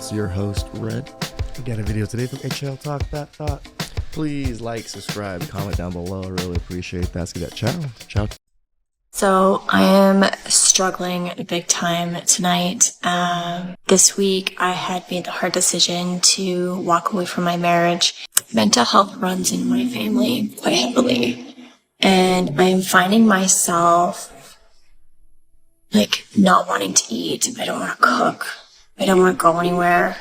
is your host, Red. We got a video today from HL Talk That Thought. Please like, subscribe, comment down below. I really appreciate that. Let's get that ciao. So I am struggling big time tonight. This week I had made the hard decision to walk away from my marriage. Mental health runs in my family quite heavily. And I am finding myself not wanting to eat. I don't want to cook. I don't want to go anywhere.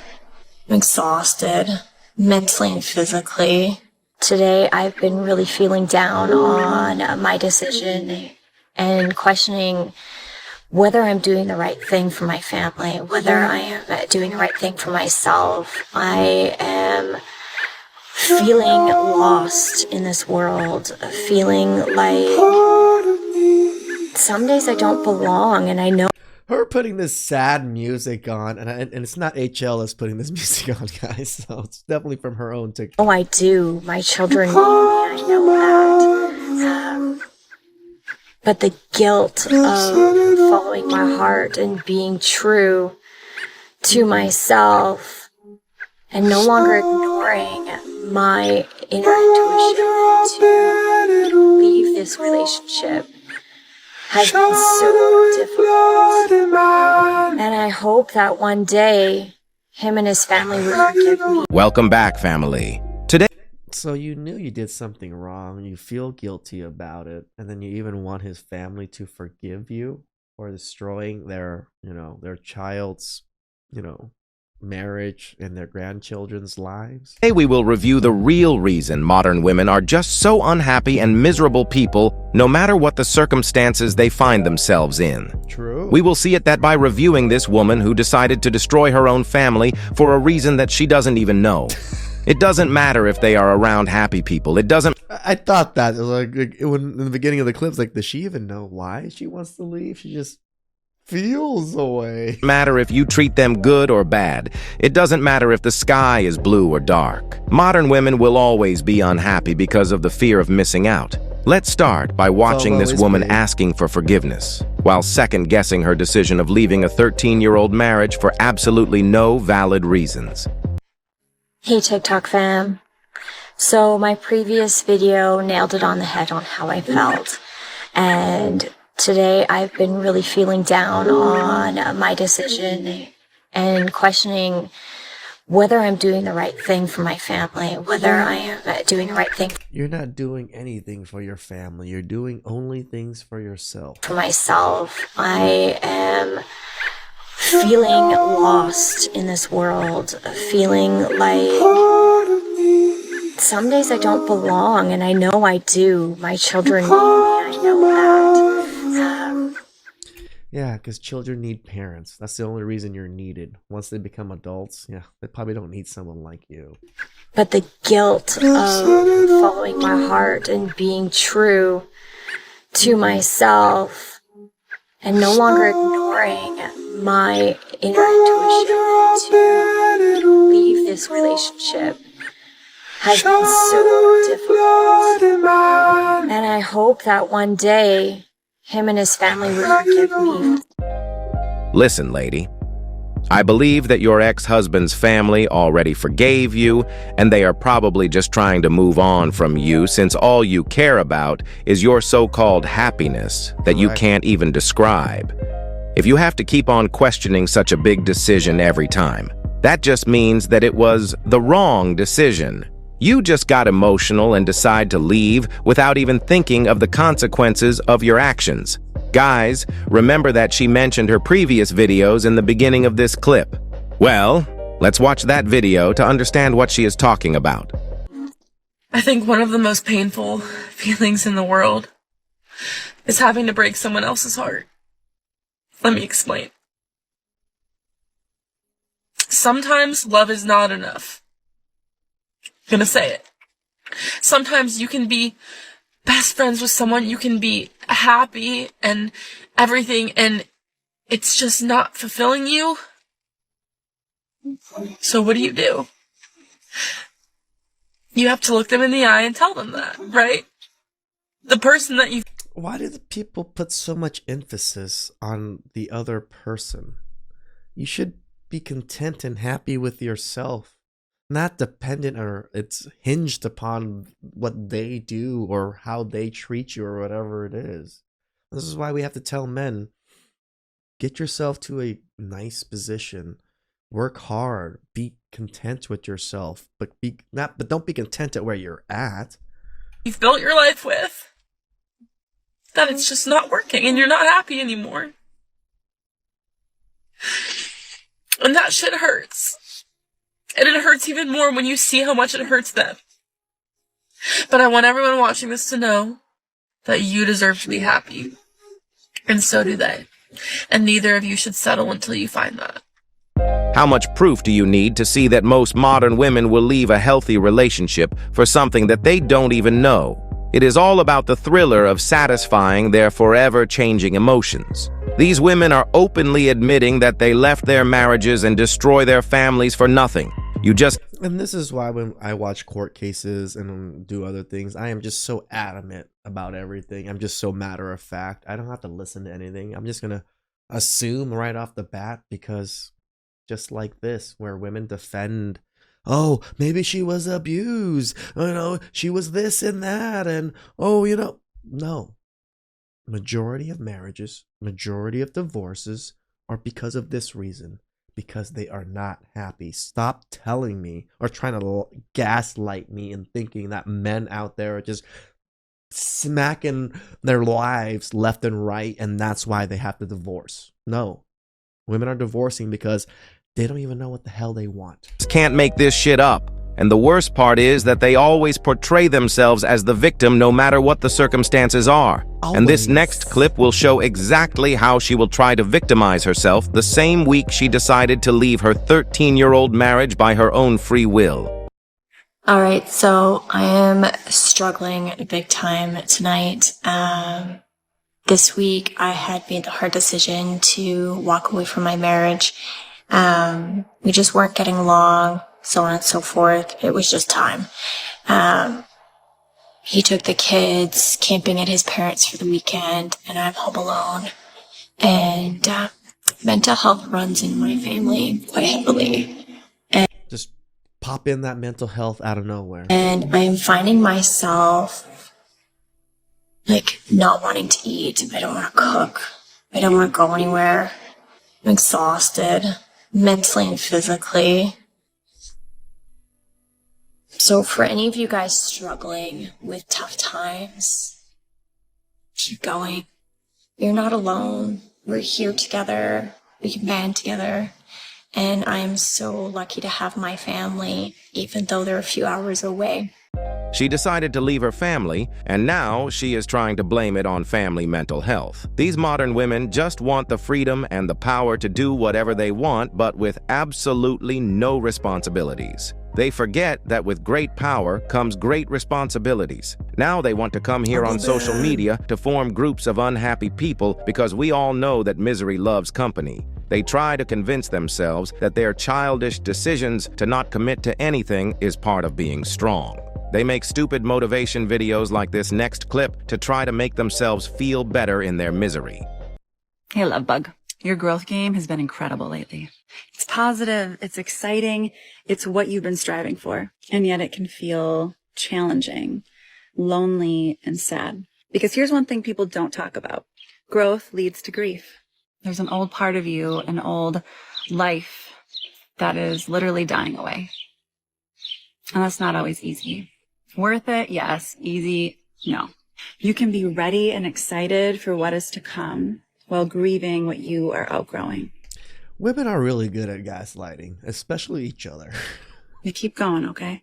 I'm exhausted, mentally and physically. Today I've been really feeling down on my decision and questioning whether I'm doing the right thing for my family, whether I am doing the right thing for myself. I am feeling lost in this world, feeling like some days I don't belong, and I know. Her putting this sad music on, and it's not HL that's putting this music on, guys, so it's definitely from her own TikTok. Oh, I do. My children need me, I know that. But the guilt of following my heart and being true to myself and no longer ignoring my inner intuition to leave this relationship has been so difficult. And I hope that one day him and his family will forgive me. Welcome back, family. Today. So you knew you did something wrong, you feel guilty about it, and then you even want his family to forgive you for destroying their child's, marriage and their grandchildren's lives. Today we will review the real reason modern women are just so unhappy and miserable people, no matter what the circumstances they find themselves in. True. We will see it that by reviewing this woman who decided to destroy her own family for a reason that she doesn't even know. It doesn't matter if they are around happy people. It doesn't. I thought that when in the beginning of the clips, does she even know why she wants to leave? She just feels away. Matter if you treat them good or bad. It doesn't matter if the sky is blue or dark. Modern women will always be unhappy because of the fear of missing out. Let's start by watching this woman asking for forgiveness, while second-guessing her decision of leaving a 13-year-old marriage for absolutely no valid reasons. Hey TikTok fam. So my previous video nailed it on the head on how I felt. And today I've been really feeling down on my decision and questioning whether I'm doing the right thing for my family, whether I am doing the right thing. You're not doing anything for your family. You're doing only things for yourself. For myself, I am feeling lost in this world, feeling like some days I don't belong, and I know I do. My children need me, I know that. Yeah, because children need parents. That's the only reason you're needed. Once they become adults, they probably don't need someone like you. But the guilt of following my heart and being true to myself and no longer ignoring my inner intuition to leave this relationship has been so difficult. And I hope that one day him and his family will forgive me. Listen, lady. I believe that your ex-husband's family already forgave you, and they are probably just trying to move on from you since all you care about is your so-called happiness that you can't even describe. If you have to keep on questioning such a big decision every time, that just means that it was the wrong decision. You just got emotional and decide to leave without even thinking of the consequences of your actions. Guys, remember that she mentioned her previous videos in the beginning of this clip. Well, let's watch that video to understand what she is talking about. I think one of the most painful feelings in the world is having to break someone else's heart. Let me explain. Sometimes love is not enough. I'm gonna say it. Sometimes you can be best friends with someone, you can be happy and everything, and it's just not fulfilling you. So what do? You have to look them in the eye and tell them that, right? The person that you... Why do the people put so much emphasis on the other person? You should be content and happy with yourself, not dependent or it's hinged upon what they do or how they treat you or whatever it is. This is why we have to tell men, get yourself to a nice position, work hard, be content with yourself, but don't be content at where you're at. You've built your life with, that it's just not working and you're not happy anymore. And that shit hurts. And it hurts even more when you see how much it hurts them. But I want everyone watching this to know that you deserve to be happy. And so do they. And neither of you should settle until you find that. How much proof do you need to see that most modern women will leave a healthy relationship for something that they don't even know? It is all about the thriller of satisfying their forever-changing emotions. These women are openly admitting that they left their marriages and destroy their families for nothing. And this is why when I watch court cases and do other things, I am just so adamant about everything. I'm just so matter of fact. I don't have to listen to anything. I'm just going to assume right off the bat, because just like this, where women defend, oh, maybe she was abused, she was this and that, and no. Majority of marriages, majority of divorces are because of this reason. Because they are not happy. Stop telling me or trying to gaslight me and thinking that men out there are just smacking their lives left and right and that's why they have to divorce. No. Women are divorcing because they don't even know what the hell they want. Can't make this shit up. And the worst part is that they always portray themselves as the victim no matter what the circumstances are. Always. And this next clip will show exactly how she will try to victimize herself the same week she decided to leave her 13-year-old marriage by her own free will. All right, so I am struggling big time tonight. This week I had made the hard decision to walk away from my marriage. We just weren't getting along, so on and so forth. It was just time. He took the kids camping at his parents' for the weekend, and I'm home alone. And mental health runs in my family quite heavily. Just pop in that mental health out of nowhere. And I am finding myself not wanting to eat. I don't want to cook. I don't want to go anywhere. I'm exhausted, mentally and physically. So for any of you guys struggling with tough times, keep going. You're not alone. We're here together. We can band together. And I am so lucky to have my family, even though they're a few hours away. She decided to leave her family, and now she is trying to blame it on family mental health. These modern women just want the freedom and the power to do whatever they want, but with absolutely no responsibilities. They forget that with great power comes great responsibilities. Now they want to come here on social media to form groups of unhappy people because we all know that misery loves company. They try to convince themselves that their childish decisions to not commit to anything is part of being strong. They make stupid motivation videos like this next clip to try to make themselves feel better in their misery. Hey, love bug. Your growth game has been incredible lately. It's positive, it's exciting, it's what you've been striving for. And yet it can feel challenging, lonely, and sad. Because here's one thing people don't talk about. Growth leads to grief. There's an old part of you, an old life that is literally dying away. And that's not always easy. Worth it? Yes. Easy? No. You can be ready and excited for what is to come while grieving what you are outgrowing. Women are really good at gaslighting, especially each other. You keep going, okay?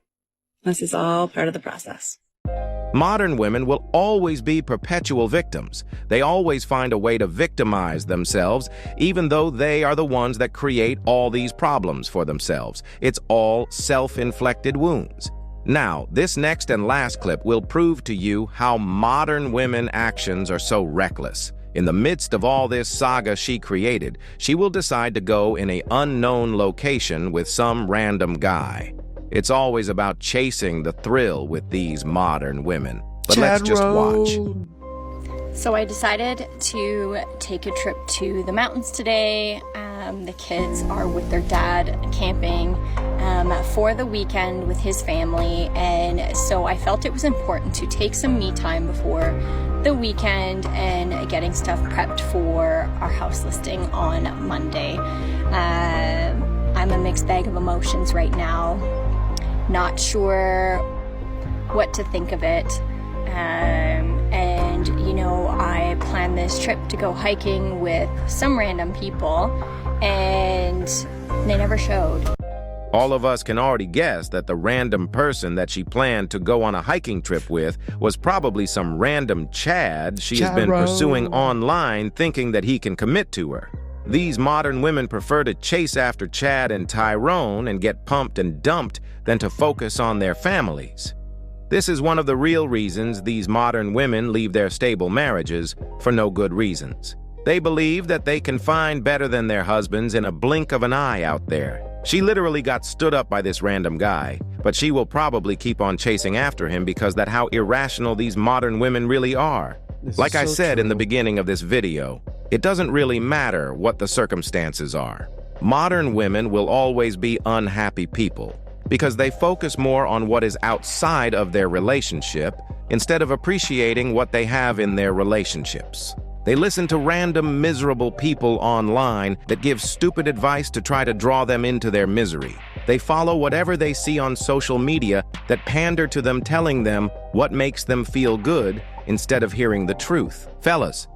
This is all part of the process. Modern women will always be perpetual victims. They always find a way to victimize themselves, even though they are the ones that create all these problems for themselves. It's all self-inflicted wounds. Now, this next and last clip will prove to you how modern women actions are so reckless. In the midst of all this saga she created, she will decide to go in an unknown location with some random guy. It's always about chasing the thrill with these modern women. But let's just watch. So I decided to take a trip to the mountains today. The kids are with their dad camping for the weekend with his family, and so I felt it was important to take some me time before the weekend and getting stuff prepped for our house listing on Monday. I'm a mixed bag of emotions right now. Not sure what to think of it. And you know, I planned this trip to go hiking with some random people, and they never showed. All of us can already guess that the random person that she planned to go on a hiking trip with was probably some random Chad she has been pursuing online, thinking that he can commit to her. These modern women prefer to chase after Chad and Tyrone and get pumped and dumped than to focus on their families. This is one of the real reasons these modern women leave their stable marriages for no good reasons. They believe that they can find better than their husbands in a blink of an eye out there. She literally got stood up by this random guy, but she will probably keep on chasing after him because that's how irrational these modern women really are. Like I said in the beginning of this video, it doesn't really matter what the circumstances are. Modern women will always be unhappy people because they focus more on what is outside of their relationship instead of appreciating what they have in their relationships. They listen to random miserable people online that give stupid advice to try to draw them into their misery. They follow whatever they see on social media that pander to them, telling them what makes them feel good instead of hearing the truth. Fellas,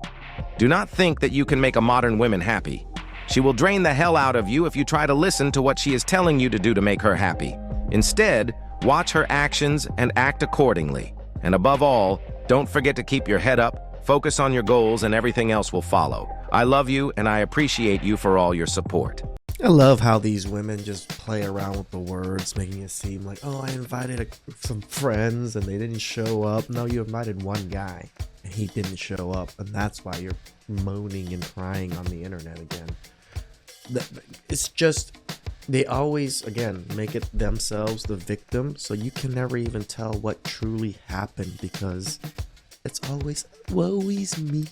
do not think that you can make a modern woman happy. She will drain the hell out of you if you try to listen to what she is telling you to do to make her happy. Instead, watch her actions and act accordingly. And above all, don't forget to keep your head up, focus on your goals, and everything else will follow. I love you, and I appreciate you for all your support. I love how these women just play around with the words, making it seem like, oh, I invited some friends and they didn't show up. No, you invited one guy and he didn't show up, and that's why you're moaning and crying on the internet again. It's just, they always, again, make it themselves the victim, so you can never even tell what truly happened because it's always, woe is me.